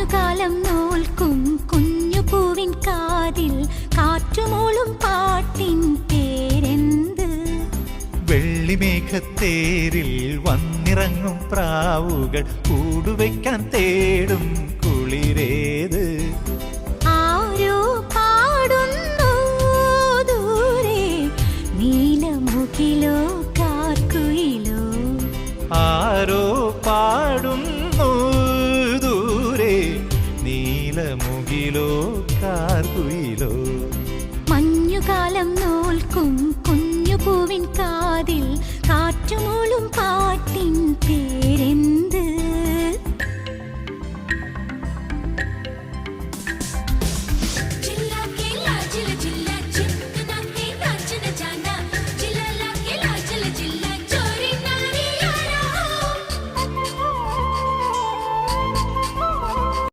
മഞ്ഞുകാലം നോൽക്കും കുഞ്ഞു പൂവിൻ കാതിൽ കാറ്റുമൂളും പാട്ടിൻ പേരെന്ത്? വെള്ളിമേഘത്തേരിൽ വന്നിറങ്ങും പ്രാവുകൾ കൂടുവയ്ക്കാൻ തേടും കുളിരേത്? ആരോ പാടുന്നു ദൂരെ, നീലമുകിലോ കാർക്കുയിലോ? ആരോ പാടുന്നു ദൂരെ, നീലമുകിലോ കാർക്കുയിലോ? മഞ്ഞുകാലം നോൽക്കും കുഞ്ഞു പൂവിൻ കാതിൽ കാറ്റുമൂളും